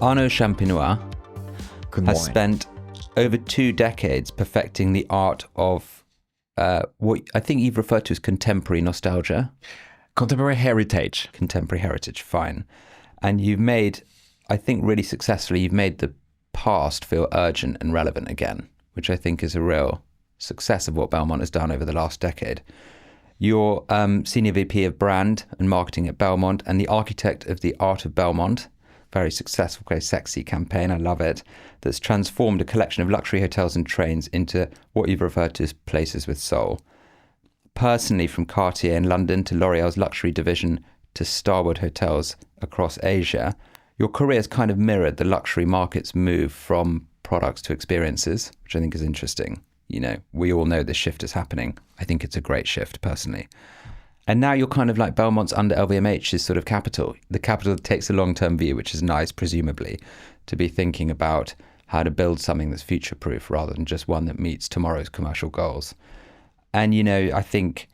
Arnaud Champenois has spent over 2 decades perfecting the art of what I think you've referred to as contemporary nostalgia. Contemporary heritage. Contemporary heritage, fine. And you've made, I think really successfully, you've made the past feel urgent and relevant again, which I think is a real success of what Belmond has done over the last decade. You're Senior VP of Brand and Marketing at Belmond and the architect of the Art of Belmond. Very successful, very sexy campaign, I love it, that's transformed a collection of luxury hotels and trains into what you've referred to as places with soul. Personally, from Cartier in London to L'Oréal's luxury division to Starwood hotels across Asia, your career has kind of mirrored the luxury market's move from products to experiences, which I think is interesting. You know, we all know this shift is happening. I think it's a great shift, personally. And now you're kind of like Belmont's under LVMH's sort of capital, the capital that takes a long-term view, which is nice, presumably, to be thinking about how to build something that's future-proof rather than just one that meets tomorrow's commercial goals. And, you know, I think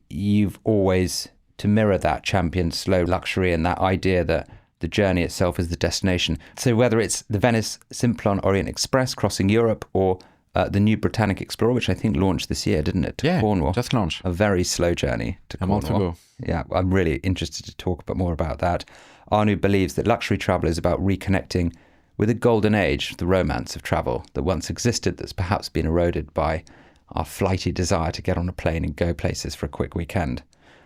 you've always, to mirror that, championed slow luxury and that idea that the journey itself is the destination. So whether it's the Venice Simplon-Orient-Express crossing Europe or the new Britannic Explorer, which I think launched this year, didn't it? To Cornwall. Just launched. A very slow journey to Cornwall. A month ago. Yeah, I'm really interested to talk a bit more about that. Arnaud believes that luxury travel is about reconnecting with a golden age, the romance of travel that once existed that's perhaps been eroded by our flighty desire to get on a plane and go places for a quick weekend.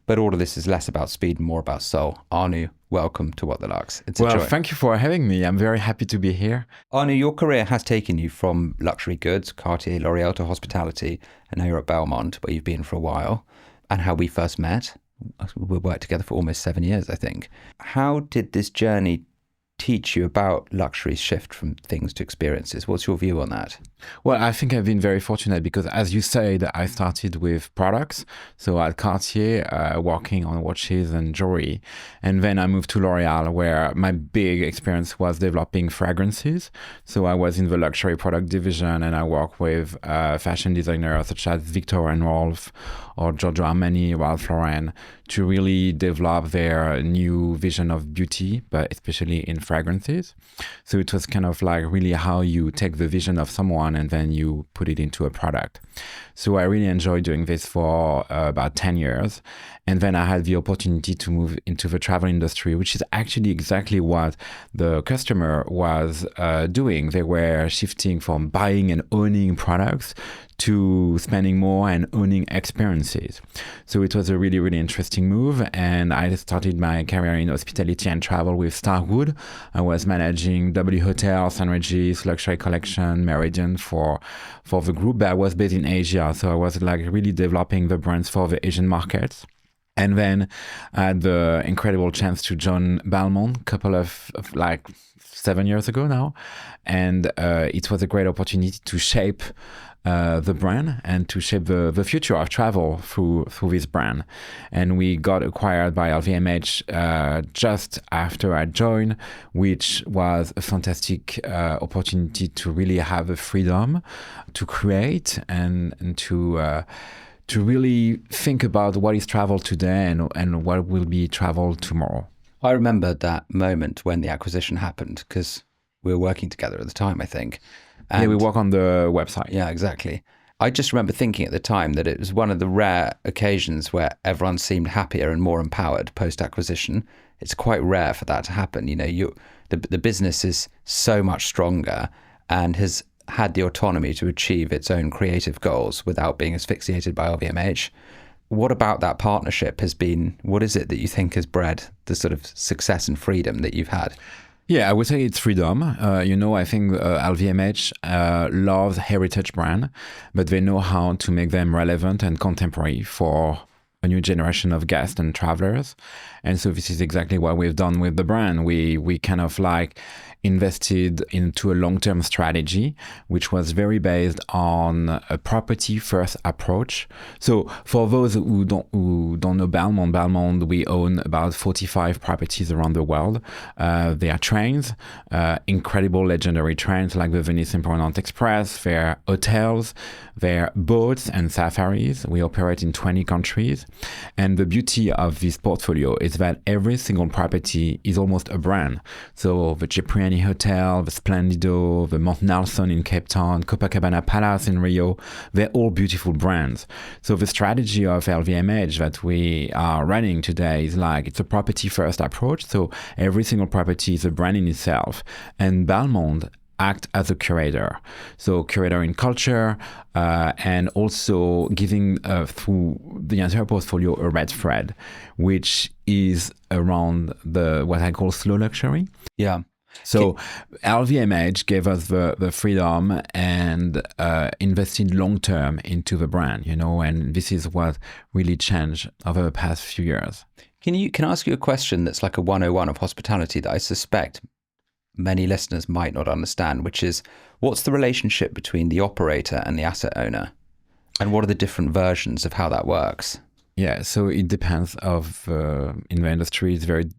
But all of this is less about speed and more about soul. Arnaud, welcome to What the Lux. It's a joy. Well, thank you for having me. I'm very happy to be here. Arnaud, your career has taken you from luxury goods, Cartier, L'Oréal, to hospitality, and now you're at Belmond, where you've been for a while. And how we first met, we worked together for almost 7 years, I think. How did this journey teach you about luxury's shift from things to experiences? What's your view on that? Well, I think I've been very fortunate because, as you said, I started with products. So at Cartier, working on watches and jewelry. And then I moved to L'Oréal, where my big experience was developing fragrances. So I was in the luxury product division and I worked with fashion designers such as Victor and Rolf or Giorgio Armani, Ralph Lauren, to really develop their new vision of beauty, but especially in fragrances. So it was kind of like really how you take the vision of someone and then you put it into a product. So I really enjoyed doing this for about 10 years. And then I had the opportunity to move into the travel industry, which is actually exactly what the customer was doing. They were shifting from buying and owning products to spending more and owning experiences. So it was a really, really interesting move. And I started my career in hospitality and travel with Starwood. I was managing W Hotel, St. Regis, Luxury Collection, Meridian for the group. But I was based in Asia. So I was like really developing the brands for the Asian markets. And then I had the incredible chance to join Belmond a couple of like 7 years ago now. And it was a great opportunity to shape the brand and to shape the future of travel through this brand. And we got acquired by LVMH just after I joined, which was a fantastic opportunity to really have the freedom to create and to really think about what is travel today and what will be travel tomorrow. I remember that moment when the acquisition happened because we were working together at the time, I think. And we work on the website. Yeah, exactly. I just remember thinking at the time that it was one of the rare occasions where everyone seemed happier and more empowered post-acquisition. It's quite rare for that to happen. You know, the business is so much stronger and has had the autonomy to achieve its own creative goals without being asphyxiated by LVMH. What about that partnership what is it that you think has bred the sort of success and freedom that you've had? Yeah, I would say it's freedom. I think LVMH loves heritage brand, but they know how to make them relevant and contemporary for a new generation of guests and travelers. And so this is exactly what we've done with the brand. We kind of like invested into a long-term strategy, which was very based on a property-first approach. So for those who don't know Belmond, we own about 45 properties around the world. They are trains, incredible legendary trains like the Venice Simplon-Orient-Express. They're hotels, they're boats and safaris. We operate in 20 countries. And the beauty of this portfolio is that every single property is almost a brand. So the Cipriani Hotel, the Splendido, the Mont Nelson in Cape Town, Copacabana Palace in Rio, they're all beautiful brands. So the strategy of LVMH that we are running today is like, it's a property first approach. So every single property is a brand in itself. And Belmond act as a curator. So curator in culture, and also giving through the entire portfolio a red thread, which is around what I call slow luxury. Yeah. So LVMH gave us the freedom and invested long term into the brand, and this is what really changed over the past few years. Can I ask you a question that's like a 101 of hospitality that I suspect many listeners might not understand, which is, what's the relationship between the operator and the asset owner? And what are the different versions of how that works? Yeah, so it depends in the industry, it's very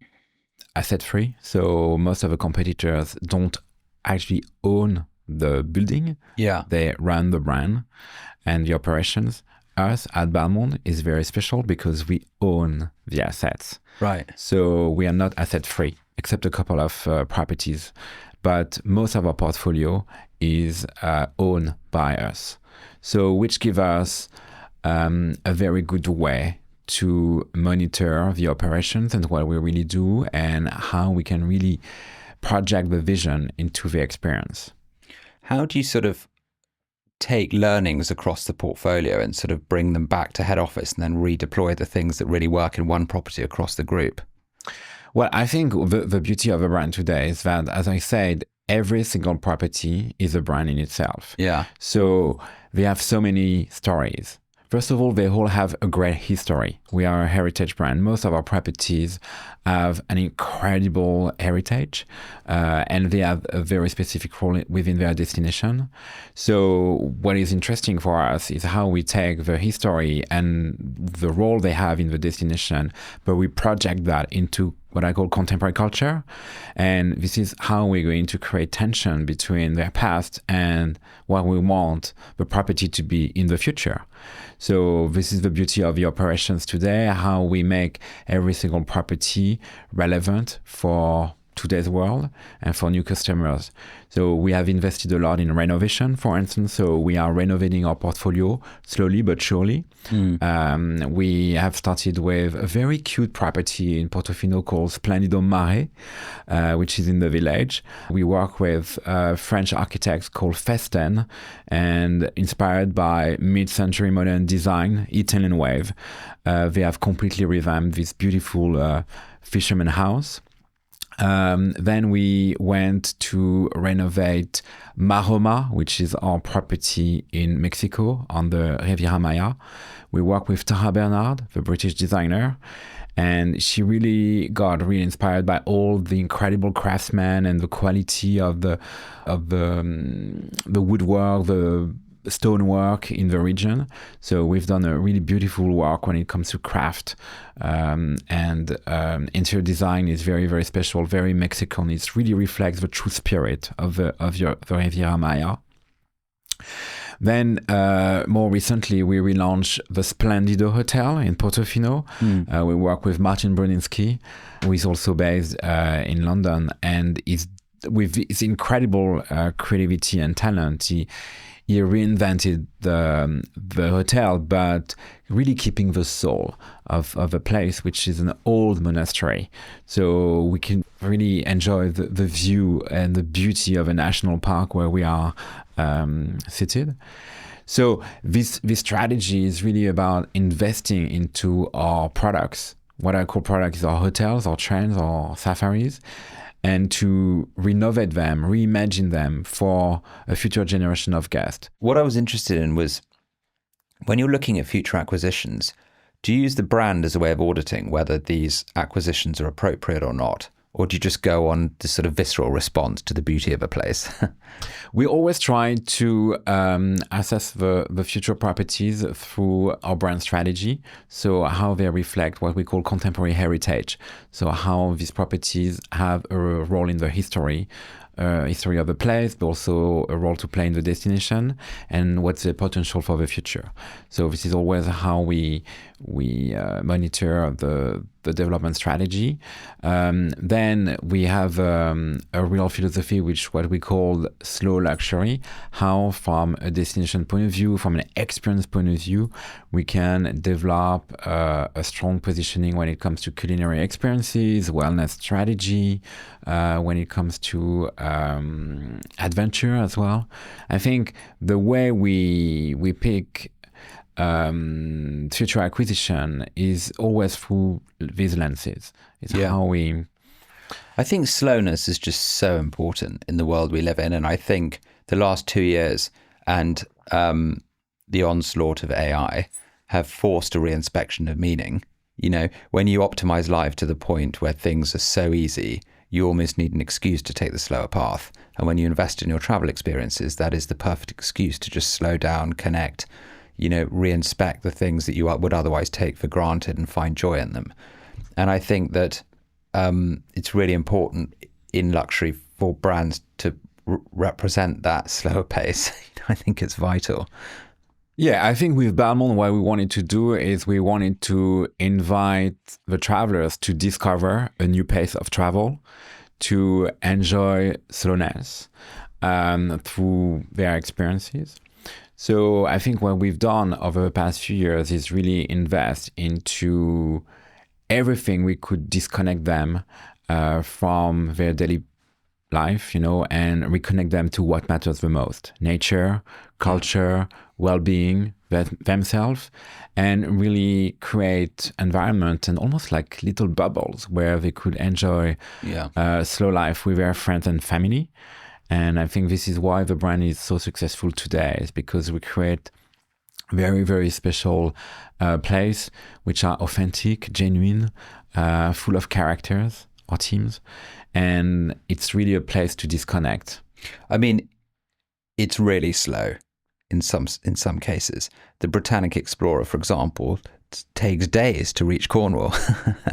asset free. So most of the competitors don't actually own the building. Yeah. They run the brand and the operations. Us at Belmond is very special because we own the assets. Right. So we are not asset free, except a couple of properties. But most of our portfolio is owned by us. So which gives us a very good way to monitor the operations and what we really do and how we can really project the vision into the experience. How do you sort of take learnings across the portfolio and sort of bring them back to head office and then redeploy the things that really work in one property across the group? Well, I think the beauty of a brand today is that, as I said, every single property is a brand in itself. Yeah. So they have so many stories. First of all, they all have a great history. We are a heritage brand. Most of our properties have an incredible heritage, and they have a very specific role within their destination. So what is interesting for us is how we take the history and the role they have in the destination, but we project that into what I call contemporary culture. And this is how we're going to create tension between their past and what we want the property to be in the future. So this is the beauty of the operations today, how we make every single property relevant for today's world and for new customers. So we have invested a lot in renovation, for instance. So we are renovating our portfolio slowly but surely. We have started with a very cute property in Portofino called Splendido Mare, which is in the village. We work with French architects called Festen, and inspired by mid-century modern design, Italian wave. They have completely revamped this beautiful fisherman house. Then we went to renovate Maroma, which is our property in Mexico on the Riviera Maya. We work with Tara Bernard, the British designer, and she really got really inspired by all the incredible craftsmen and the quality of the woodwork, the stonework in the region. So we've done a really beautiful work when it comes to craft, and interior design is very, very special, very Mexican. It really reflects the true spirit of the Riviera Maya. Then more recently, we relaunched the Splendido Hotel in Portofino. We work with Martin Bruninsky, who is also based in London, and with his incredible creativity and talent, he reinvented the hotel, but really keeping the soul of the place, which is an old monastery. So we can really enjoy the view and the beauty of a national park where we are seated. So this strategy is really about investing into our products. What I call products is our hotels, our trains, our safaris, and to renovate them, reimagine them for a future generation of guests. What I was interested in was, when you're looking at future acquisitions, do you use the brand as a way of auditing whether these acquisitions are appropriate or not? Or do you just go on this sort of visceral response to the beauty of a place? We always try to assess the future properties through our brand strategy. So how they reflect what we call contemporary heritage. So how these properties have a role in the history history of the place, but also a role to play in the destination, and what's the potential for the future. So this is always how we monitor the development strategy. Then we have a real philosophy, which what we call slow luxury. How, from a destination point of view, from an experience point of view, we can develop a strong positioning when it comes to culinary experiences, wellness strategy, when it comes to adventure as well. I think the way we pick future acquisition is always through these lenses. It's how we... I think slowness is just so important in the world we live in. And I think the last 2 years and the onslaught of AI have forced a reinspection of meaning. You know, when you optimize life to the point where things are so easy, you almost need an excuse to take the slower path. And when you invest in your travel experiences, that is the perfect excuse to just slow down, connect, you know, reinspect the things that you would otherwise take for granted and find joy in them. And I think that it's really important in luxury for brands to represent that slower pace. I think it's vital. Yeah, I think with Belmond, what we wanted to do is we wanted to invite the travelers to discover a new pace of travel, to enjoy slowness through their experiences. So I think what we've done over the past few years is really invest into everything we could disconnect them from their daily life, you know, and reconnect them to what matters the most: nature, culture, well-being, themselves, and really create environment and almost like little bubbles where they could enjoy slow life with their friends and family. And I think this is why the brand is so successful today, is because we create very, very special place which are authentic, genuine, full of characters or teams. And it's really a place to disconnect. I mean, it's really slow in some cases. The Britannic Explorer, for example, takes days to reach Cornwall.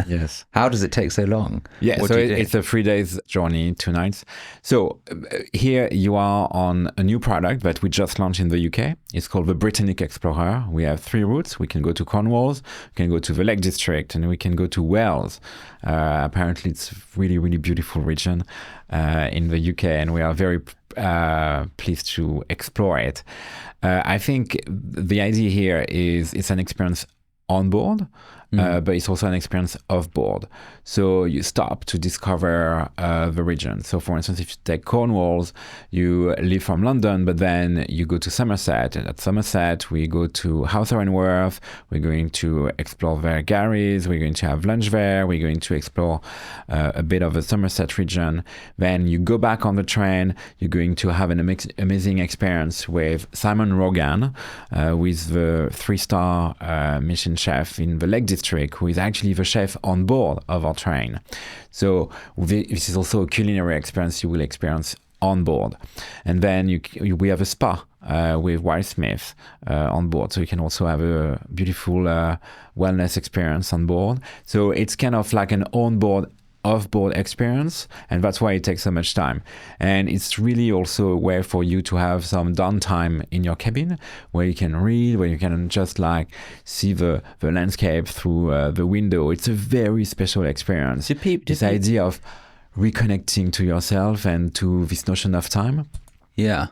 Yes. How does it take so long? Yeah, so it's a 3 days journey, 2 nights. So here you are on a new product that we just launched in the UK. It's called the Britannic Explorer. We have 3 routes. We can go to Cornwall, we can go to the Lake District, and we can go to Wales. Apparently it's a really, really beautiful region in the UK, and we are very pleased to explore it. I think the idea here is it's an experience on board, but it's also an experience off board. So you stop to discover the region. So for instance, if you take Cornwall, you leave from London, but then you go to Somerset. And at Somerset, we go to Hawthorne-Worth. We're going to explore their galleries. We're going to have lunch there. We're going to explore a bit of the Somerset region. Then you go back on the train. You're going to have an amazing experience with Simon Rogan, who is the 3-star Michelin chef in the Lake District, who is actually the chef on board of our train. So this is also a culinary experience you will experience on board. And then we have a spa with Wildsmith on board. So you can also have a beautiful wellness experience on board. So it's kind of like an on-board, off-board experience, and that's why it takes so much time. And it's really also a way for you to have some downtime in your cabin, where you can read, where you can just like see the landscape through the window. It's a very special experience. This idea of reconnecting to yourself and to this notion of time. Yeah.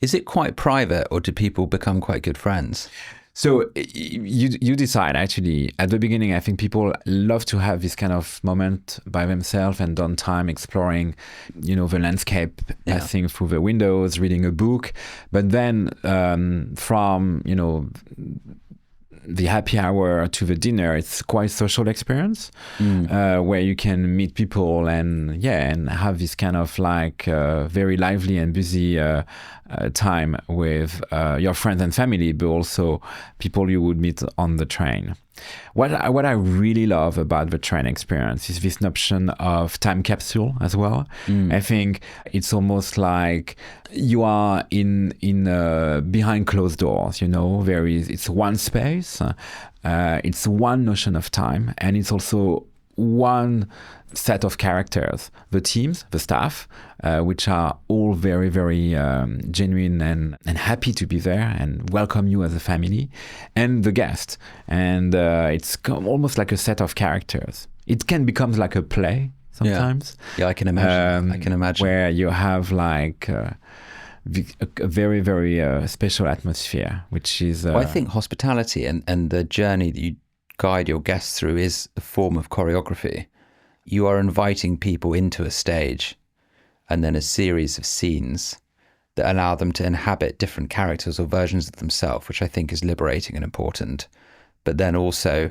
Is it quite private, or do people become quite good friends? So you decide, actually. At the beginning, I think people love to have this kind of moment by themselves and downtime exploring, you know, the landscape, passing through the windows, reading a book. But then from, you know, the happy hour to the dinner, it's quite social experience where you can meet people and have this kind of like very lively and busy time with your friends and family, but also people you would meet on the train. What I really love about the train experience is this notion of time capsule as well. I think it's almost like you are in behind closed doors. You know, it's one space, it's one notion of time, and it's also one set of characters, the teams, the staff, which are all very, very genuine and happy to be there and welcome you as a family, and the guest. And it's almost like a set of characters. It can become like a play sometimes. Yeah, I can imagine. I can imagine. Where you have like a very, very special atmosphere, which is... Well, I think hospitality and the journey that you guide your guests through is a form of choreography. You are inviting people into a stage and then a series of scenes that allow them to inhabit different characters or versions of themselves, which I think is liberating and important. But then also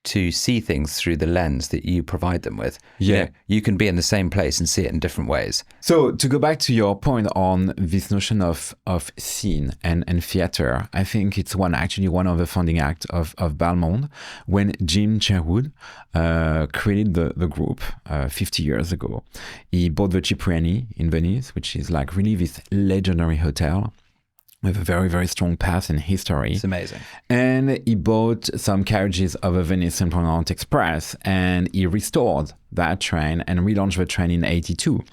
to see things through the lens that you provide them with. Yeah. You know, you can be in the same place and see it in different ways. So to go back to your point on this notion of scene and theater, I think it's one of the founding acts of Belmond when Jim Sherwood created the group 50 years ago. He bought the Cipriani in Venice, which is like really this legendary hotel with a very, very strong past and history. It's amazing. And he bought some carriages of a Venice Simplon-Orient-Express and he restored that train and relaunched the train in 82.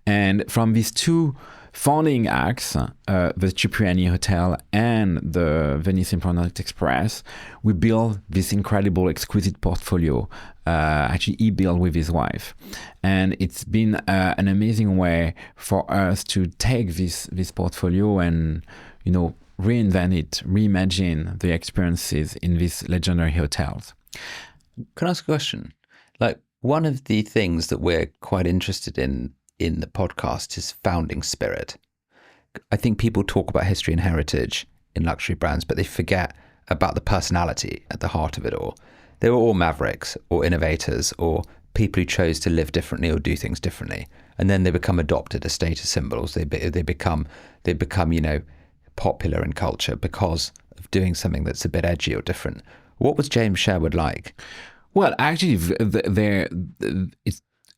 And from these two founding acts, the Cipriani Hotel and the Venice Simplon-Orient-Express, we built this incredible, exquisite portfolio. Actually, he built with his wife. And it's been an amazing way for us to take this portfolio and, you know, reinvent it, reimagine the experiences in these legendary hotels. Can I ask a question? Like, one of the things that we're quite interested in the podcast is founding spirit. I think people talk about history and heritage in luxury brands, but they forget about the personality at the heart of it all. They were all mavericks or innovators or people who chose to live differently or do things differently. And then they become adopted as status symbols. They become, you know, popular in culture because of doing something that's a bit edgy or different. What was James Sherwood like? Well, actually,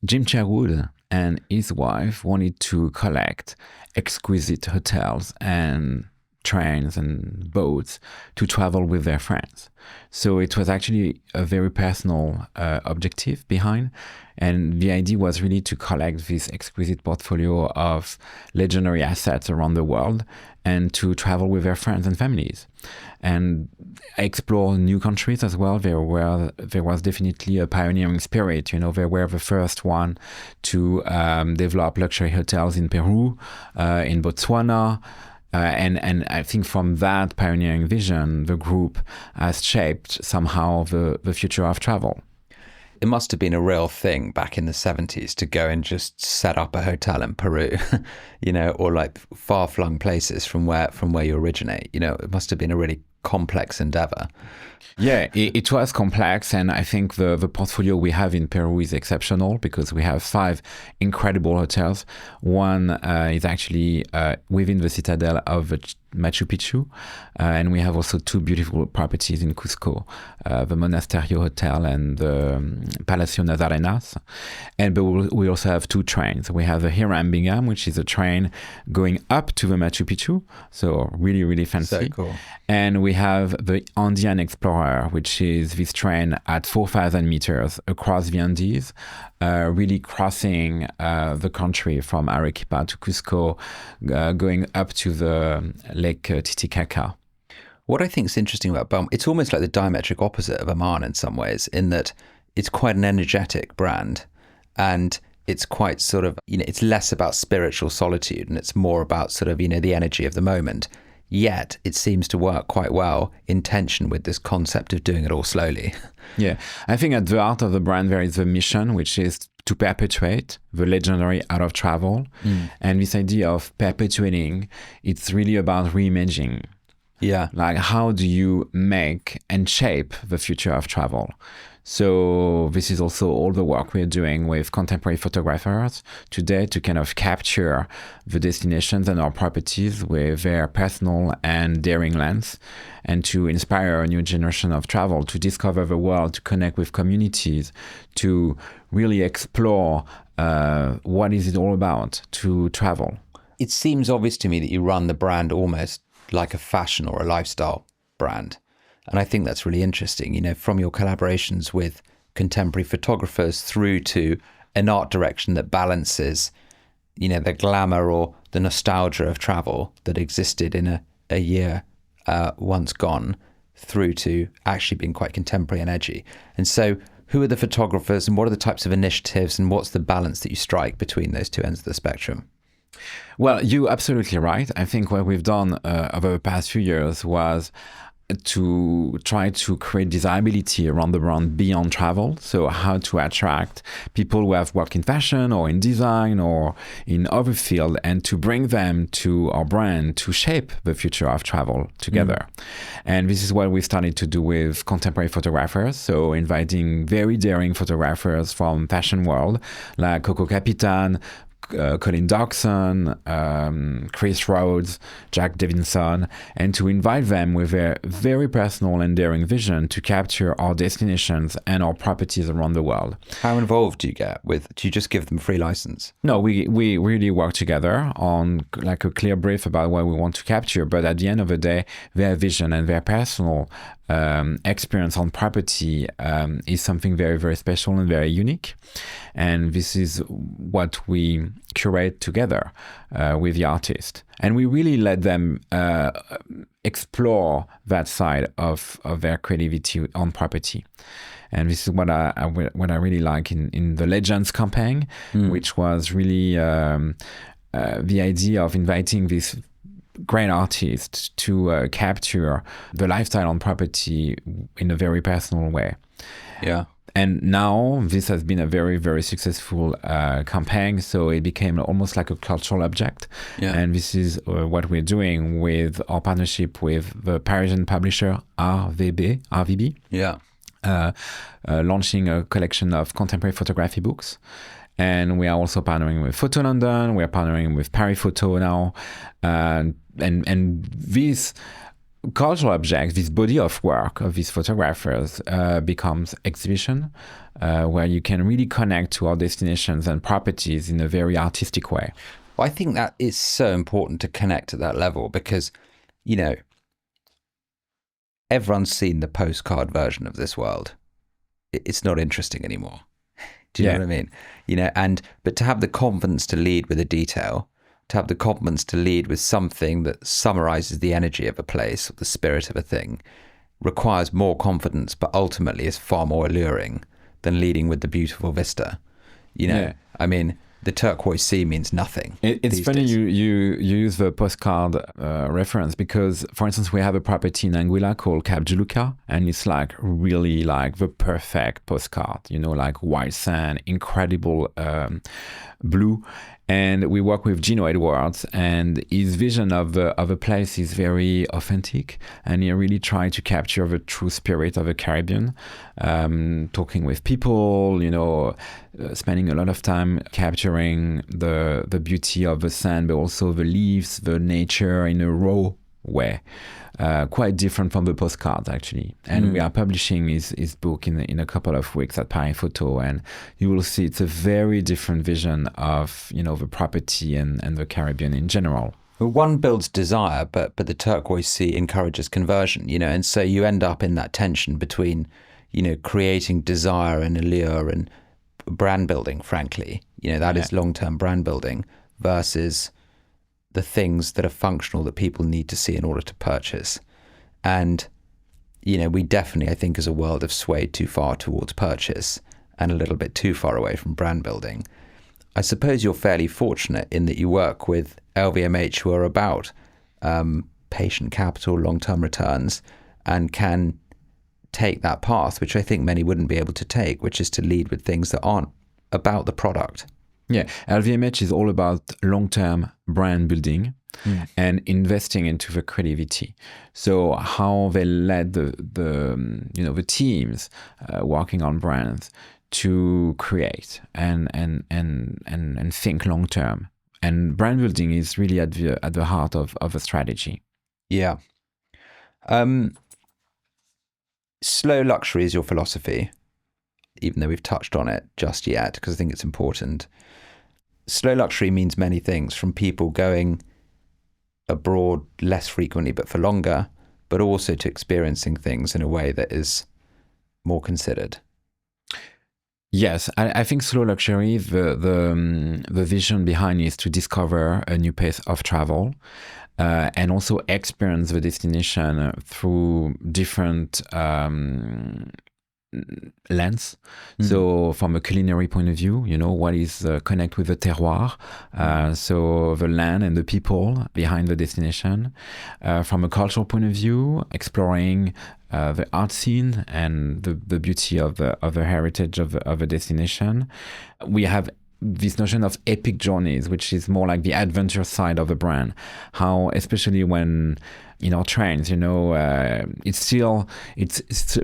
Jim Sherwood and his wife wanted to collect exquisite hotels and trains and boats to travel with their friends. So it was actually a very personal objective behind. And the idea was really to collect this exquisite portfolio of legendary assets around the world and to travel with their friends and families and explore new countries as well. There was definitely a pioneering spirit. You know, they were the first one to develop luxury hotels in Peru, in Botswana. And I think from that pioneering vision, the group has shaped somehow the future of travel. It must have been a real thing back in the 70s to go and just set up a hotel in Peru, you know, or like far-flung places from where you originate. You know, it must have been a really complex endeavor. Yeah, it was complex, and I think the portfolio we have in Peru is exceptional because we have 5 incredible hotels. One is actually within the citadel of Machu Picchu, and we have also 2 beautiful properties in Cusco, the Monasterio Hotel and the Palacio Nazarenas. And but we also have 2 trains. We have the Hiram Bingham, which is a train going up to the Machu Picchu, so really, really fancy. So cool. And we have the Andean Explorer, which is this train at 4,000 meters across the Andes, really crossing the country from Arequipa to Cusco, going up to the Lake Titicaca. What I think is interesting about Belmond, it's almost like the diametric opposite of Oman in some ways, in that it's quite an energetic brand and it's quite sort of, you know, it's less about spiritual solitude and it's more about sort of, you know, the energy of the moment. Yet it seems to work quite well in tension with this concept of doing it all slowly. Yeah, I think at the heart of the brand there is the mission, which is to perpetuate the legendary art of travel. And this idea of perpetuating, it's really about reimagining. Yeah. Like, how do you make and shape the future of travel? So this is also all the work we're doing with contemporary photographers today to kind of capture the destinations and our properties with their personal and daring lens, and to inspire a new generation of travel to discover the world, to connect with communities, to really explore what is it all about to travel. It seems obvious to me that you run the brand almost like a fashion or a lifestyle brand. And I think that's really interesting, you know, from your collaborations with contemporary photographers through to an art direction that balances, the glamour or the nostalgia of travel that existed in a year once gone, through to actually being quite contemporary and edgy. And so who are the photographers and what are the types of initiatives and what's the balance that you strike between those two ends of the spectrum? Well, you're absolutely right. I think what we've done over the past few years was to try to create desirability around the brand beyond travel. So how to attract people who have worked in fashion or in design or in other field, and to bring them to our brand to shape the future of travel together. And this is what we started to do with contemporary photographers. So inviting very daring photographers from fashion world like Coco Capitan, Colin Dawson, Chris Rhodes, Jack Davidson, and to invite them with a very personal and daring vision to capture our destinations and our properties around the world. How involved do you get do you just give them free license? No, we really work together on like a clear brief about what we want to capture, but at the end of the day, their vision and their personal experience on property is something very, very special and very unique. And this is what we curate together with the artist. And we really let them explore that side of their creativity on property. And this is what I really like in the Legends campaign, which was really the idea of inviting this great artist to capture the lifestyle on property in a very personal way. Yeah. And now this has been a very, very successful campaign. So it became almost like a cultural object. Yeah. And this is what we're doing with our partnership with the Parisian publisher RVB. Yeah. Launching a collection of contemporary photography books. And we are also partnering with Photo London. We are partnering with Paris Photo now. And this cultural object, this body of work of these photographers becomes exhibition, where you can really connect to our destinations and properties in a very artistic way. Well, I think that is so important to connect at that level because, everyone's seen the postcard version of this world. It's not interesting anymore. Do you know what I mean? But to have the confidence to lead with a detail, to have the confidence to lead with something that summarizes the energy of a place or the spirit of a thing requires more confidence, but ultimately is far more alluring than leading with the beautiful vista. I mean, the turquoise sea means nothing. It's funny you use the postcard reference because, for instance, we have a property in Anguilla called Cap Juluca, and it's like really like the perfect postcard, like white sand, incredible blue. And we work with Gino Edwards, and his vision of a place is very authentic, and he really tried to capture the true spirit of the Caribbean, talking with people, spending a lot of time capturing the beauty of the sand, but also the leaves, the nature in a raw way. Quite different from the postcards, actually. And we are publishing his book in a couple of weeks at Paris Photo, and you will see it's a very different vision of the property and the Caribbean in general. Well, one builds desire, but the turquoise sea encourages conversion, and so you end up in that tension between, creating desire and allure and brand building, frankly. That is long-term brand building versus the things that are functional that people need to see in order to purchase. And, we definitely, I think, as a world have swayed too far towards purchase and a little bit too far away from brand building. I suppose you're fairly fortunate in that you work with LVMH, who are about patient capital, long-term returns, and can take that path, which I think many wouldn't be able to take, which is to lead with things that aren't about the product. Yeah, LVMH is all about long-term brand building and investing into the creativity. So how they led the teams working on brands to create and think long-term. And brand building is really at the heart of a strategy. Yeah. Slow luxury is your philosophy, even though we've touched on it just yet, because I think it's important. Slow luxury means many things, from people going abroad less frequently but for longer, but also to experiencing things in a way that is more considered. Yes, I think slow luxury, the vision behind is to discover a new pace of travel. And also experience the destination through different lens. So from a culinary point of view, what is connect with the terroir, so the land and the people behind the destination. From a cultural point of view, exploring the art scene and the beauty of the heritage of a destination. We have this notion of epic journeys, which is more like the adventure side of the brand. How, especially when in our trains, it's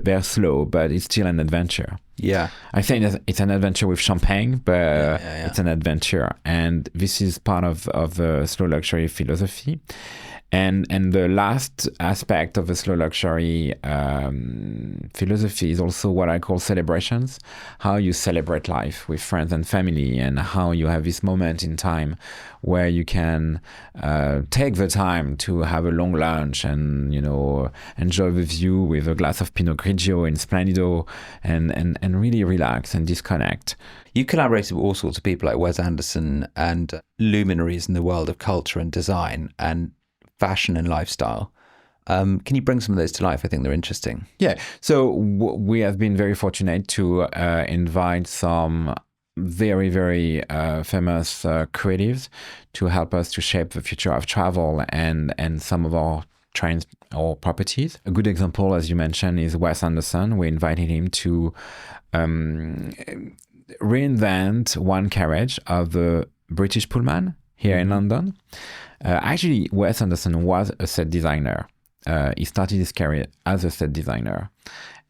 very slow, but it's still an adventure. Yeah, I think it's an adventure with champagne, but it's an adventure, and this is part of the slow luxury philosophy. And the last aspect of the slow luxury philosophy is also what I call celebrations, how you celebrate life with friends and family, and how you have this moment in time where you can take the time to have a long lunch and, enjoy the view with a glass of Pinot Grigio in Splendido and really relax and disconnect. You collaborated with all sorts of people like Wes Anderson and luminaries in the world of culture and design and fashion and lifestyle. Can you bring some of those to life? I think they're interesting. Yeah. So we have been very fortunate to invite some very, very famous creatives to help us to shape the future of travel and some of our trains or properties. A good example, as you mentioned, is Wes Anderson. We invited him to reinvent one carriage of the British Pullman here in London. Actually, Wes Anderson was a set designer. He started his career as a set designer,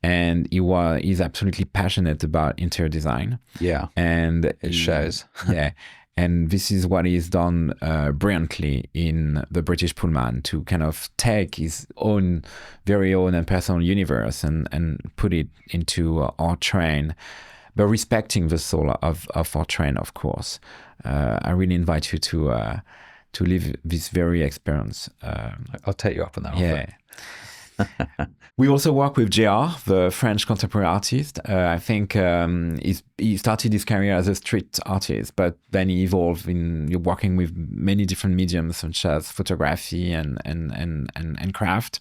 and he's absolutely passionate about interior design. Yeah, and it shows. Yeah, and this is what he's done brilliantly in the British Pullman, to kind of take his own very own and personal universe and put it into our train, but respecting the soul of our train, of course. I really invite you to live this very experience. I'll take you up on that offer. Yeah. We also work with JR, the French contemporary artist. I think he started his career as a street artist, but then he evolved in working with many different mediums, such as photography and craft.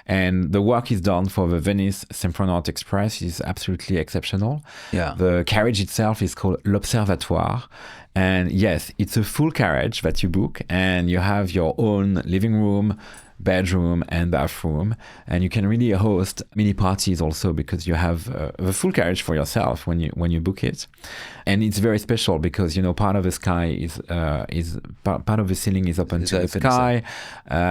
And the work he's done for the Venice Simplon-Orient-Express is absolutely exceptional. Yeah. The carriage itself is called L'Observatoire. And yes, it's a full carriage that you book, and you have your own living room, bedroom and bathroom, and you can really host mini parties also, because you have the full carriage for yourself when you book it. And it's very special because part of the sky is part of the ceiling is open to the sky.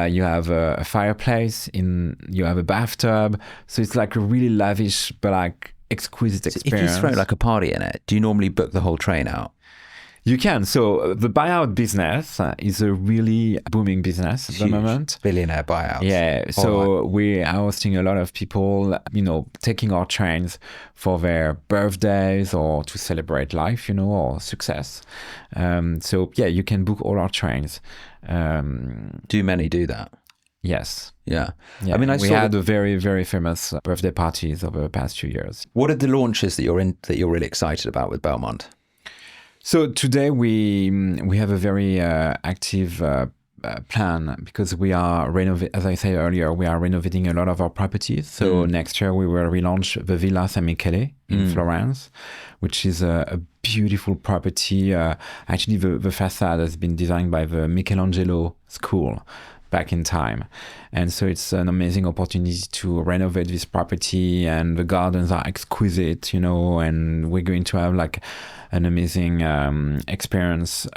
You have a fireplace, you have a bathtub, so it's like a really lavish but like exquisite experience. If you throw like a party in it, do you normally book the whole train out? You can. So the buyout business is a really booming business at the moment. Billionaire buyouts. Yeah. So we are hosting a lot of people, taking our trains for their birthdays or to celebrate life, or success. So yeah, you can book all our trains. Do many do that? Yes. Yeah. I mean, we had a very, very famous birthday parties over the past 2 years. What are the launches that you're really excited about with Belmond? So today we have a very active plan, because we are as I said earlier, we are renovating a lot of our properties. So next year we will relaunch the Villa San Michele in Florence, which is a beautiful property. Actually, the facade has been designed by the Michelangelo School back in time. And so it's an amazing opportunity to renovate this property, and the gardens are exquisite, and we're going to have like an amazing experience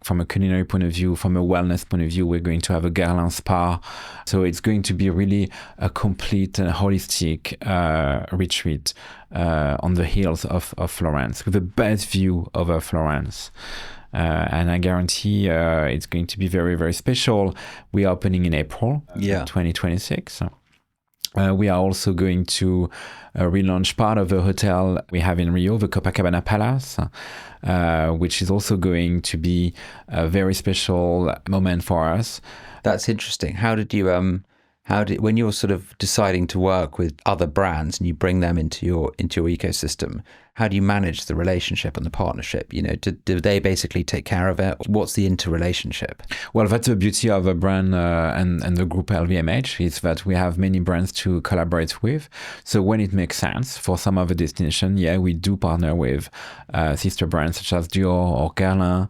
from a culinary point of view, from a wellness point of view. We're going to have a Guerlain spa. So it's going to be really a complete and holistic retreat on the hills of Florence, with the best view over Florence. And I guarantee it's going to be very, very special. We are opening in April 2026. We are also going to relaunch part of the hotel we have in Rio, the Copacabana Palace, which is also going to be a very special moment for us. That's interesting. How did you when you're sort of deciding to work with other brands and you bring them into your ecosystem, how do you manage the relationship and the partnership? You know, do they basically take care of it? What's the interrelationship? Well, that's the beauty of a brand and the group LVMH is that we have many brands to collaborate with. So when it makes sense for some of the destination, we do partner with sister brands such as Dior or Guerlain.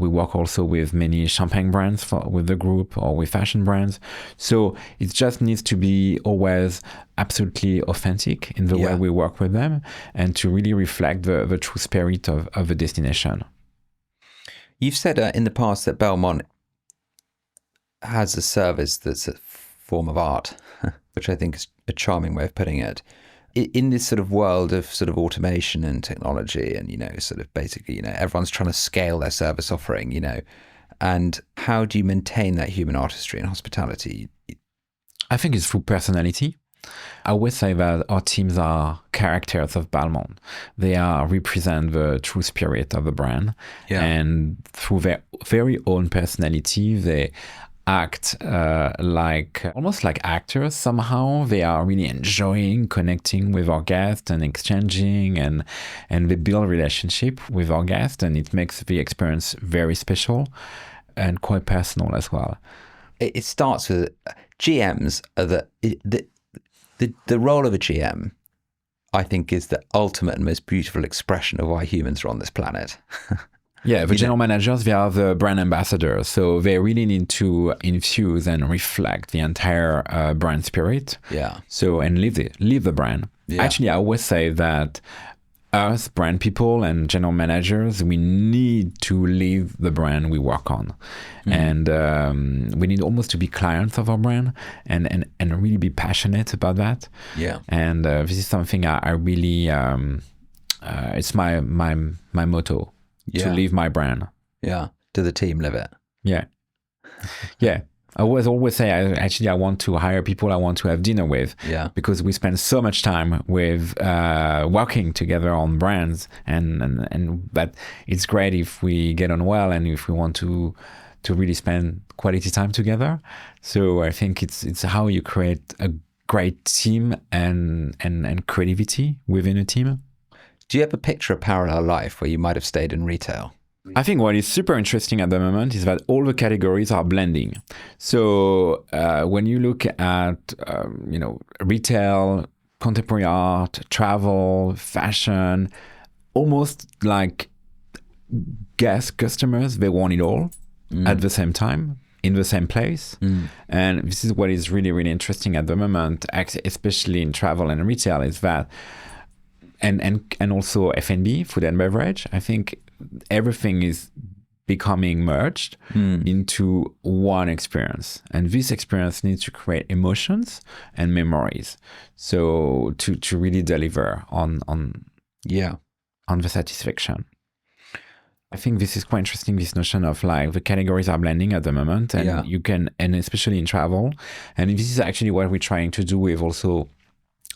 We work also with many champagne brands with the group or with fashion brands. So it just needs to be always absolutely authentic in the way we work with them and to really reflect the true spirit of the destination. You've said in the past that Belmond has a service that's a form of art, which I think is a charming way of putting it. In this sort of world of sort of automation and technology and, you know, sort of basically, you know, everyone's trying to scale their service offering, you know, and how do you maintain that human artistry and hospitality? I think it's through personality. I always say that our teams are characters of Belmond. They represent the true spirit of the brand. And through their very own personality, they act almost like actors somehow. They are really enjoying connecting with our guests and exchanging and they build relationship with our guests, and it makes the experience very special and quite personal as well. It starts with GMs are the role of a GM, I think, is the ultimate and most beautiful expression of why humans are on this planet. The general managers, they are the brand ambassadors. So they really need to infuse and reflect the entire brand spirit. So, and live the brand. Actually, I always say that us brand people and general managers, we need to live the brand we work on. And we need almost to be clients of our brand and really be passionate about that. And this is something I really, it's my motto, to live my brand. Do the team live it? I always say, I want to hire people I want to have dinner with, because we spend so much time with working together on brands, and but it's great if we get on well and if we want to really spend quality time together. So I think it's how you create a great team and creativity within a team. Do you ever picture a parallel life where you might have stayed in retail? I think what is super interesting at the moment is that all the categories are blending. So when you look at retail, contemporary art, travel, fashion, almost like customers, they want it all at the same time, in the same place. And this is what is really, really interesting at the moment, especially in travel and retail, is that, and also F&B, food and beverage, I think everything is becoming merged into one experience, and this experience needs to create emotions and memories, so to really deliver on the satisfaction. I think this is quite interesting, this notion of like the categories are blending at the moment, and you can, and especially in travel, and this is actually what we're trying to do with also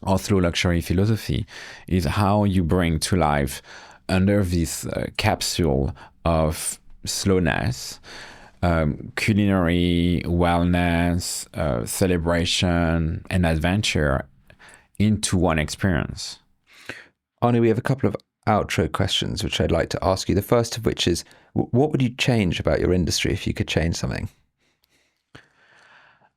our slow luxury philosophy, is how you bring to life under this capsule of slowness, culinary, wellness, celebration, and adventure into one experience. Arnaud, we have a couple of outro questions which I'd like to ask you. The first of which is, what would you change about your industry if you could change something?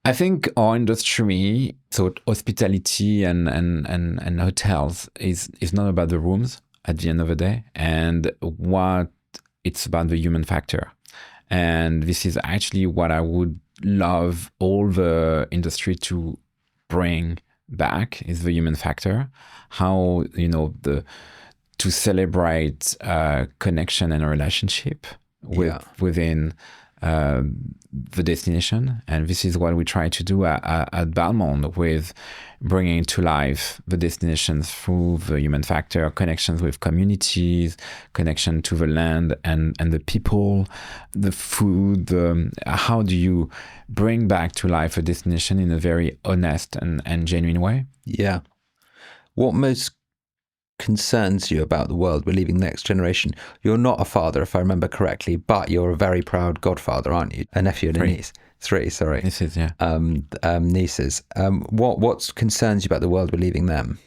I think our industry, so hospitality and hotels, is not about the rooms at the end of the day, and what it's about the human factor. And this is actually what I would love all the industry to bring back, is the human factor. How, to celebrate connection and a relationship within the destination. And this is what we try to do at Belmond, with bringing to life the destinations through the human factor, connections with communities, connection to the land and the people, the food. How do you bring back to life a destination in a very honest and genuine way? Yeah. What most concerns you about the world we're leaving the next generation? You're not a father, if I remember correctly, but you're a very proud godfather, aren't you? A nephew and a niece. Three, sorry. Nieces, yeah. Nieces. What concerns you about the world we're leaving them?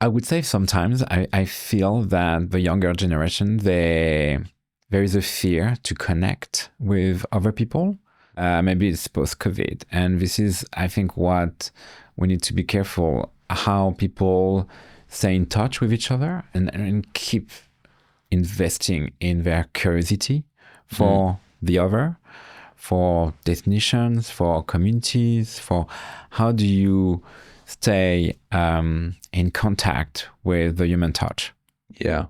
I would say sometimes I feel that the younger generation, there is a fear to connect with other people. Maybe it's post-COVID. And this is, I think, what we need to be careful, how people stay in touch with each other and keep investing in their curiosity for the other, for destinations, for communities, for how do you stay in contact with the human touch. Yeah.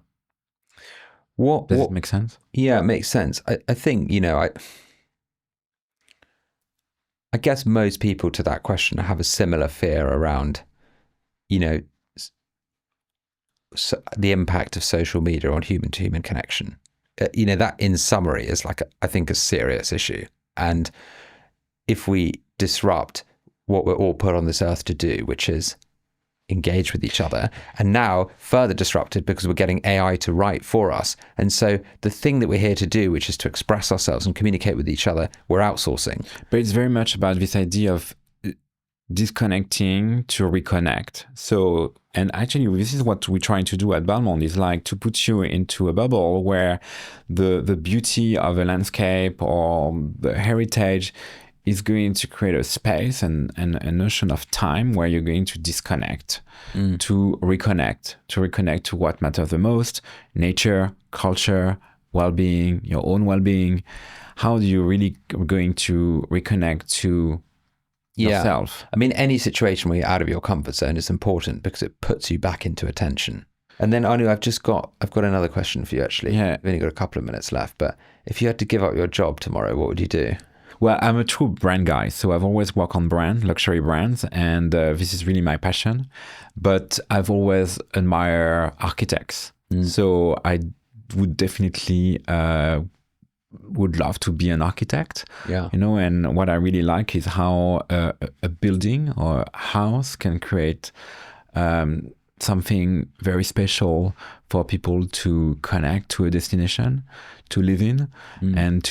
Does it make sense? Yeah, it makes sense. I think, I guess most people to that question have a similar fear around, the impact of social media on human-to-human connection. That in summary is I think a serious issue. And if we disrupt what we're all put on this earth to do, which is engage with each other, and now further disrupted because we're getting AI to write for us. And so the thing that we're here to do, which is to express ourselves and communicate with each other, we're outsourcing. But it's very much about this idea of disconnecting to reconnect. So, and actually this is what we're trying to do at Belmond, is to put you into a bubble where the beauty of a landscape or the heritage is going to create a space and a notion of time where you're going to disconnect, to reconnect to what matters the most: nature, culture, well-being, your own well-being. How do you really going to reconnect to yourself? I mean, any situation where you're out of your comfort zone is important because it puts you back into attention. And then, Anu, I've got another question for you, actually. Yeah. We've only got a couple of minutes left, but if you had to give up your job tomorrow, what would you do? Well, I'm a true brand guy, so I've always worked on luxury brands, and this is really my passion. But I've always admired architects, so I would definitely would love to be an architect. Yeah. And what I really like is how a building or a house can create something very special for people to connect to a destination, to live in, and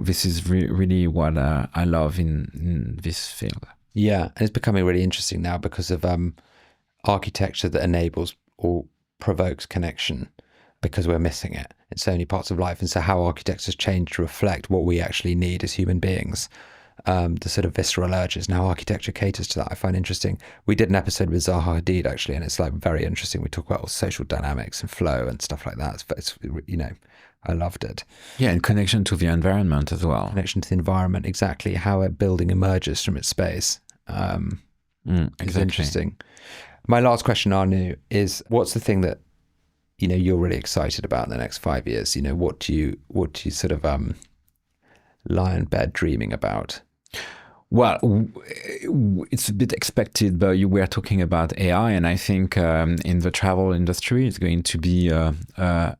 this is really what I love in this field. Yeah, and it's becoming really interesting now because of architecture that enables or provokes connection, because we're missing it in so many parts of life. And so how architecture has changed to reflect what we actually need as human beings, the sort of visceral urges, and how architecture caters to that, I find interesting. We did an episode with Zaha Hadid, actually, and it's very interesting. We talk about all social dynamics and flow and stuff like that. It's I loved it. Yeah, and connection to the environment as well. Connection to the environment, exactly. How a building emerges from its space. Exactly. It's interesting. My last question, Arnaud, is what's the thing that you're really excited about in the next 5 years? What do you sort of lie in bed dreaming about? Well, it's a bit expected, but you were talking about AI, and I think in the travel industry, it's going to be a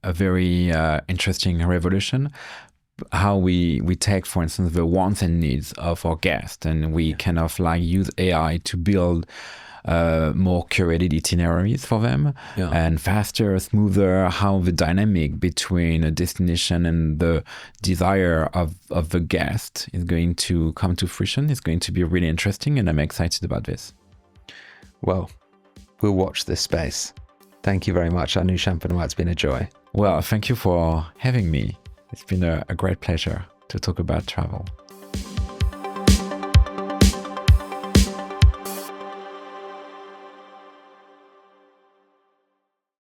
very interesting revolution. How we take, for instance, the wants and needs of our guests, and we kind of use AI to build more curated itineraries for them, and faster, smoother, how the dynamic between a destination and the desire of the guest is going to come to fruition. It's going to be really interesting, and I'm excited about this. Well, we'll watch this space. Thank you very much, Arnaud Champenois. It's been a joy. Well, thank you for having me. It's been a great pleasure to talk about travel.